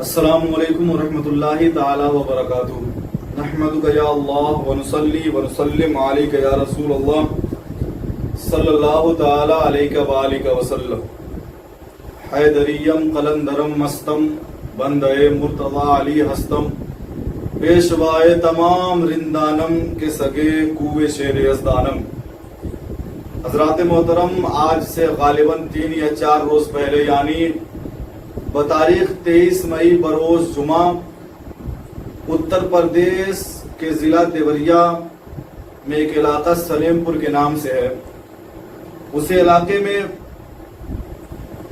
السلام علیکم ورحمۃ اللہ تعالی وبرکاتہ نحمدک یا اللہ ونصلی ونسلم علیک یا رسول اللہ صلی اللہ تعالی علیہ وآلہ وسلم حیدریم قلندرم مستم بندے مرتضی علی ہستم پیشوائے تمام رندانم کے سگے کوے شیر یزدانم۔ حضرات محترم، آج سے غالباً 3 یا 4 روز پہلے یعنی بتاریخ 23 مئی بروز جمعہ اتر پردیش کے ضلع دیوریا میں ایک علاقہ سلیم پور کے نام سے ہے، اسی علاقے میں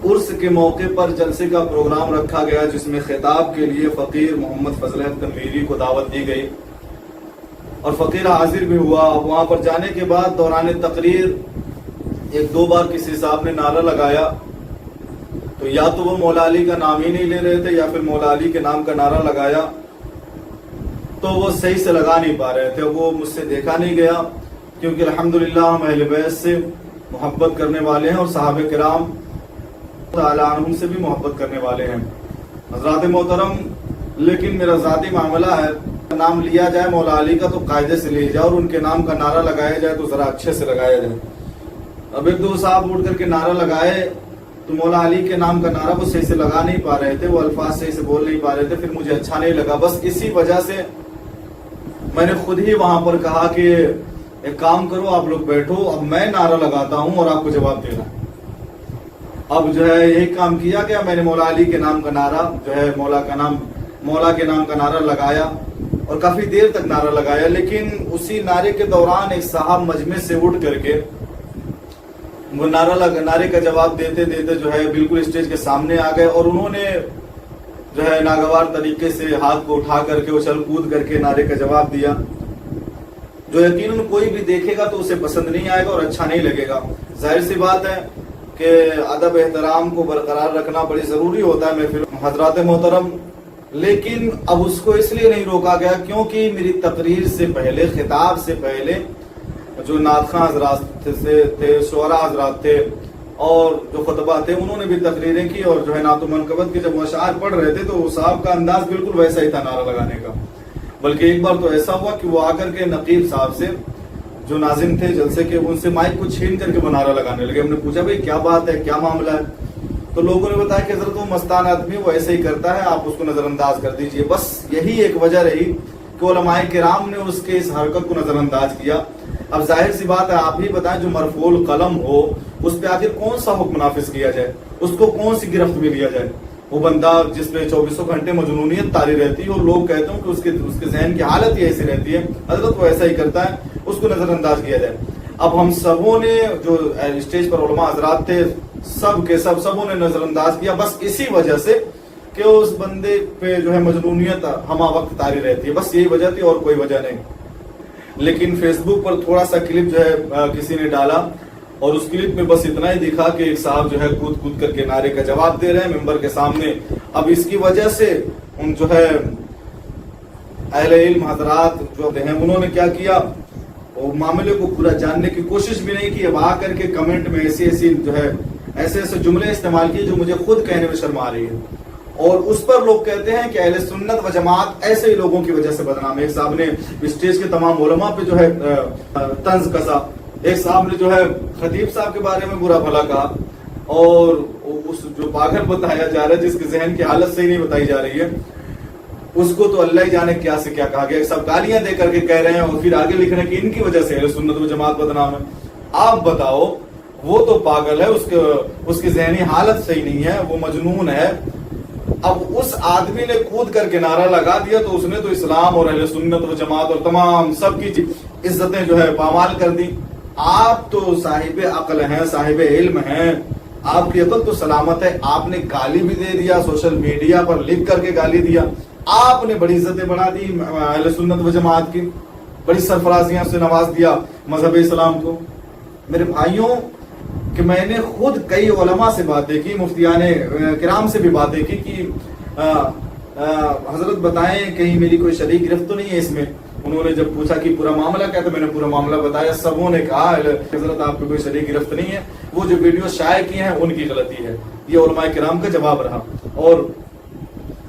عرس کے موقع پر جلسے کا پروگرام رکھا گیا جس میں خطاب کے لیے فقیر محمد فضل تنویری کو دعوت دی گئی اور فقیر حاضر بھی ہوا۔ وہاں پر جانے کے بعد دوران تقریر 1-2 بار کسی صاحب نے نعرہ لگایا، تو یا تو وہ مولا علی کا نام ہی نہیں لے رہے تھے یا پھر مولا علی کے نام کا نعرہ لگایا تو وہ صحیح سے لگا نہیں پا رہے تھے۔ وہ مجھ سے دیکھا نہیں گیا کیونکہ الحمدللہ ہم اہل بیت سے محبت کرنے والے ہیں اور صحابہ کرام تعالی عنہم سے بھی محبت کرنے والے ہیں۔ حضرات محترم، لیکن میرا ذاتی معاملہ ہے، نام لیا جائے مولا علی کا تو قاعدے سے لیا جائے اور ان کے نام کا نعرہ لگایا جائے تو ذرا اچھے سے لگایا جائے۔ اب 1-2 صاحب اٹھ کر کے نعرہ لگائے تو مولا علی کے نام کا نعرہ وہ صحیح سے لگا نہیں پا رہے تھے، وہ الفاظ صحیح سے بول نہیں پا رہے تھے، پھر مجھے اچھا نہیں لگا۔ بس اسی وجہ سے میں نے خود ہی وہاں پر کہا کہ ایک کام کرو، آپ لوگ بیٹھو، اب میں نعرہ لگاتا ہوں اور آپ کو جواب دینا۔ اب جو ہے یہی کام کیا گیا، میں نے مولا علی کے نام کا نعرہ جو ہے مولا کے نام کا نعرہ لگایا اور کافی دیر تک نعرہ لگایا، لیکن اسی نعرے کے دوران ایک صاحب مجمع سے اٹھ کر کے وہ نعرے کا جواب دیتے دیتے جو ہے بالکل اسٹیج کے سامنے آ گئے اور انہوں نے جو ہے ناگوار طریقے سے ہاتھ کو اٹھا کر کے اچھل کود کر کے نعرے کا جواب دیا، جو یقیناً کوئی بھی دیکھے گا تو اسے پسند نہیں آئے گا اور اچھا نہیں لگے گا۔ ظاہر سی بات ہے کہ ادب احترام کو برقرار رکھنا بڑی ضروری ہوتا ہے محفل حضرات محترم، لیکن اب اس کو اس لیے نہیں روکا گیا کیونکہ میری تقریر سے پہلے، خطاب سے پہلے جو نعت خواں حضرات تھے، شعراء حضرات تھے اور جو خطبہ تھے، انہوں نے بھی تقریریں کی اور جو ہے نعت و منقبت کے جب وہ اشعار پڑھ رہے تھے تو صاحب کا انداز بالکل ویسا ہی تھا نعرہ لگانے کا۔ بلکہ ایک بار تو ایسا ہوا کہ وہ آ کر کے نقیب صاحب سے جو ناظم تھے جلسے کے، ان سے مائک کو چھین کر کے وہ نعرہ لگانے لگے۔ ہم نے پوچھا بھائی کیا بات ہے، کیا معاملہ ہے؟ تو لوگوں نے بتایا کہ حضرت وہ مستان آدمی وہ ایسے ہی کرتا ہے، آپ اس کو نظر انداز کر دیجئے۔ بس یہی ایک وجہ رہی کہ علماء کرام نے اس کے اس حرکت کو نظر انداز کیا۔ اب ظاہر سی بات ہے، آپ ہی بتائیں، جو مرفوع القلم ہو اس پہ آخر کون سا حکم نافذ کیا جائے، اس کو کون سی گرفت میں لیا جائے؟ وہ بندہ جس پہ 24 گھنٹے مجنونیت طاری رہتی ہے اور لوگ کہتے ہیں کہ اس کے ذہن کی حالت ہی ایسی رہتی ہے، حضرت وہ ایسا ہی کرتا ہے، اس کو نظر انداز کیا جائے۔ اب ہم سبوں نے جو اسٹیج پر علماء حضرات تھے سبوں نے نظر انداز کیا، بس اسی وجہ سے کہ اس بندے پہ جو ہے مجنونیت ہمہ وقت طاری رہتی ہے، بس یہی وجہ تھی اور کوئی وجہ نہیں۔ لیکن فیس بک پر تھوڑا سا کلپ جو ہے کسی نے ڈالا اور اس کلپ میں بس اتنا ہی دکھا کہ ایک صاحب جو ہے کود کر کے نعرے کا جواب دے رہے ہیں ممبر کے سامنے۔ اب اس کی وجہ سے ان جو ہے اہل علم حضرات جو ہیں انہوں نے کیا کیا، وہ معاملے کو پورا جاننے کی کوشش بھی نہیں کی۔ اب آ کر کے کمنٹ میں ایسے جملے استعمال کیے جو مجھے خود کہنے میں شرم آ رہی ہے، اور اس پر لوگ کہتے ہیں کہ اہل سنت و جماعت ایسے ہی لوگوں کی وجہ سے بدنام ہے۔ ایک صاحب نے اسٹیج کے تمام علماء پہ جو ہے طنز کسا، ایک صاحب نے جو ہے خطیب صاحب کے بارے میں برا بھلا کہا، اور اس جو پاگل بتایا جا رہا ہے جس کے ذہن کی حالت صحیح نہیں بتائی جا رہی ہے اس کو تو اللہ ہی جانے کیا سے کیا کہا گیا۔ ایک صاحب گالیاں دے کر کے کہہ رہے ہیں اور پھر آگے لکھ رہے ہیں کہ ان کی وجہ سے اہل سنت و جماعت بدنام ہے۔ آپ بتاؤ، وہ تو پاگل ہے، اس کی ذہنی حالت صحیح نہیں ہے، وہ مجنون ہے۔ اب اس آدمی نے کود کر کے نعرہ لگا دیا تو اس نے تو اسلام اور اہل سنت و جماعت اور تمام سب کی عزتیں جو ہے پامال کر دی۔ آپ تو صاحب عقل ہیں، صاحب علم ہیں، آپ کی عقل تو سلامت ہے، آپ نے گالی بھی دے دیا، سوشل میڈیا پر لکھ کر کے گالی دیا، آپ نے بڑی عزتیں بڑھا دی اہل سنت و جماعت کی، بڑی سرفرازیاں سے نواز دیا مذہب اسلام کو۔ میرے بھائیوں، کہ میں نے خود کئی علماء سے باتیں کی، مفتیان کرام سے بھی باتیں کی کہ حضرت بتائیں کہیں میری کوئی شریک گرفت تو نہیں ہے اس میں۔ انہوں نے جب پوچھا کہ پورا معاملہ کیا، تو میں نے پورا معاملہ بتایا۔ سبوں نے کہا حضرت آپ کو کوئی شریک گرفت نہیں ہے، وہ جو ویڈیو شائع کی ہیں ان کی غلطی ہے۔ یہ علماء کرام کا جواب رہا۔ اور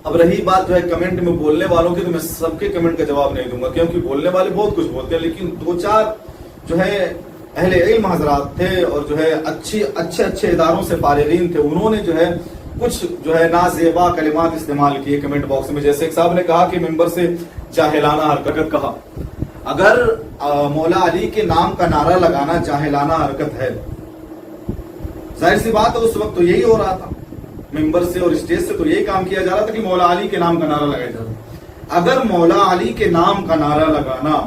اب رہی بات جو ہے کمنٹ میں بولنے والوں کی، تو میں سب کے کمنٹ کا جواب نہیں دوں گا، کیونکہ بولنے والے بہت کچھ بولتے ہیں، لیکن دو چار جو ہے اہل علم حضرات تھے اور جو ہے اچھے اداروں سے فارغین تھے، انہوں نے جو ہے کچھ جو ہے نازیبا کلمات استعمال کیے کمنٹ باکس میں. جیسے ایک صاحب نے کہا کہ ممبر سے جاہلانہ حرکت کہا. اگر مولا علی کے نام کا نعرہ لگانا جاہلانہ حرکت ہے، ظاہر سی بات ہے اس وقت تو یہی ہو رہا تھا، ممبر سے اور اسٹیج سے تو یہی کام کیا جا رہا تھا کہ مولا علی کے نام کا نعرہ لگایا جا رہا تھا. اگر مولا علی کے نام کا نعرہ لگانا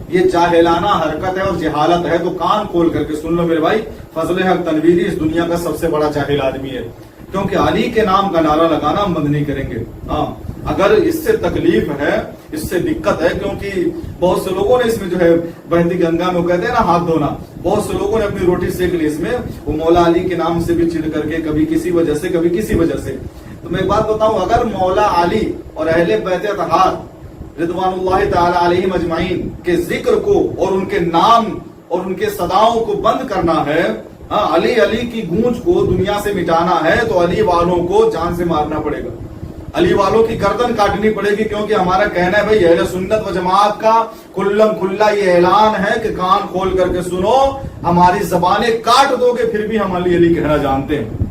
یہ جاہلانہ حرکت ہے اور جہالت ہے، تو کان کھول کر کے سن لو میرے بھائی، فضل حق تنویری اس دنیا کا سب سے بڑا جاہل آدمی ہے، کیونکہ علی کے نام کا نعرہ لگانا ہم بند نہیں کریں گے. ہاں اگر اس سے تکلیف ہے، اس سے دقت ہے، کیونکہ بہت سے لوگوں نے اس میں جو ہے بہتی گنگا میں وہ کہتے ہیں نا ہاتھ دھونا، بہت سے لوگوں نے اپنی روٹی سیک لی اس میں، وہ مولا علی کے نام سے بھی چڑ کر کے کبھی کسی وجہ سے کبھی کسی وجہ سے. تو میں ایک بات بتاؤں، اگر مولا علی اور اہل بیت اطہار رضوان اللہ تعالی علیہم اجمعین کے ذکر کو اور ان کے نام اور ان کے صداؤں کو بند کرنا ہے، علی علی کی گونج کو دنیا سے مٹانا ہے، تو علی والوں کو جان سے مارنا پڑے گا، علی والوں کی گردن کاٹنی پڑے گی. کیونکہ ہمارا کہنا ہے بھائی اہل سنت و جماعت کا کھلم کھلا یہ اعلان ہے کہ کان کھول کر کے سنو، ہماری زبانیں کاٹ دو گے پھر بھی ہم علی علی کہنا جانتے ہیں.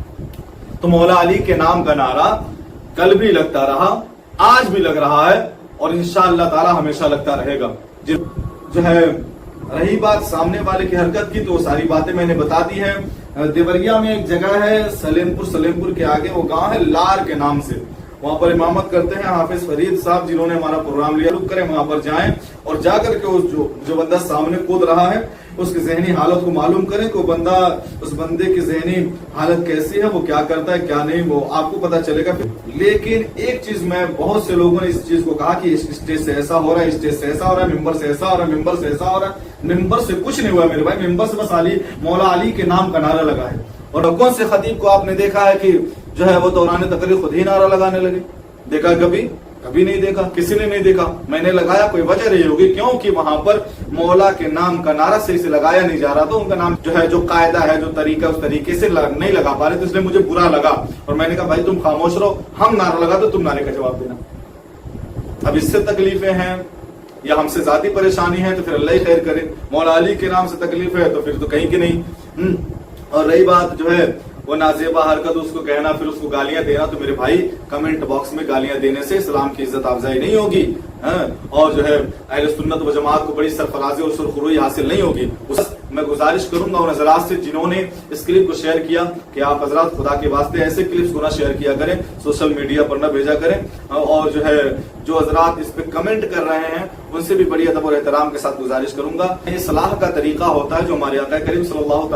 تو مولا علی کے نام کا نعرہ کل بھی لگتا رہا، آج بھی لگ رہا ہے، اور انشاءاللہ تعالی ہمیشہ لگتا رہے گا. جو ہے رہی بات سامنے والے کی حرکت کی، تو ساری باتیں میں نے بتا دی ہیں. دیوریا میں ایک جگہ ہے سلیم پور کے آگے، وہ گاؤں ہے لار کے نام سے، وہاں پر امامت کرتے ہیں حافظ فرید صاحب، جنہوں نے ہمارا پروگرام لیا. رک کریں وہاں پر جائیں اور جا کر کے جو بندہ سامنے کود رہا ہے اس کی ذہنی حالت کو معلوم کریں کہ اس بندے کی ذہنی حالت کیسی ہے، وہ کیا کرتا ہے کیا نہیں، وہ آپ کو پتا چلے گا. لیکن ایک چیز میں، بہت سے لوگوں نے اس چیز کو کہا کہ اسٹیج سے ایسا ہو رہا ہے، اسٹیج سے ایسا ہو رہا ہے، ممبر سے ایسا ہو رہا ہے، ممبر سے ایسا ہو رہا ہے. ممبر سے کچھ نہیں ہوا میرے بھائی، ممبر سے بس مولا علی کے نام کا نعرہ لگا ہے. اور کون سے خطیب کو آپ نے دیکھا ہے کہ جو ہے وہ دوران تقریر خود ہی نعرہ لگانے لگے؟ دیکھا کبھی نہیں دیکھا، کسی نے نہیں دیکھا. میں نے لگایا، کوئی وجہ رہی ہوگی، کیونکہ وہاں پر مولا کے نام کا نعرہ صحیح سے لگایا نہیں جا رہا. تو ان کا نام جو ہے جو قاعدہ ہے، جو طریقہ، اس طریقے سے نہیں لگا پا رہے، تو اس لیے مجھے برا لگا اور میں نے کہا بھائی تم خاموش رہو، ہم نعرہ لگا تو تم نعرے کا جواب دینا. اب اس سے تکلیفیں ہیں یا ہم سے ذاتی پریشانی ہے تو پھر اللہ ہی خیر کرے. مولا علی کے نام سے تکلیف ہے تو پھر تو کہیں کی نہیں. اور رہی بات جو ہے وہ نازیبہ حرکت، اس کو کہنا پھر اس کو گالیاں دینا، تو میرے بھائی کمنٹ باکس میں گالیاں دینے سے اسلام کی عزت افزائی نہیں ہوگی، اور جو ہے اہل سنت و جماعت کو بڑی سرفرازی اور سرخروئی حاصل نہیں ہوگی. میں گزارش کروں گا ان حضرات سے جنہوں نے اس کلپ کو شیئر کیا کہ آپ حضرات خدا کے واسطے ایسے کلپس کو نہ شیئر کیا کریں، سوشل میڈیا پر نہ بھیجا کریں. اور جو ہے جو حضرات اس پہ کمنٹ کر رہے ہیں ان سے بھی بڑی ادب اور احترام کے ساتھ گزارش کروں گا. یہ صلاح کا طریقہ ہوتا ہے جو ہمارے آقا کریم صلی اللہ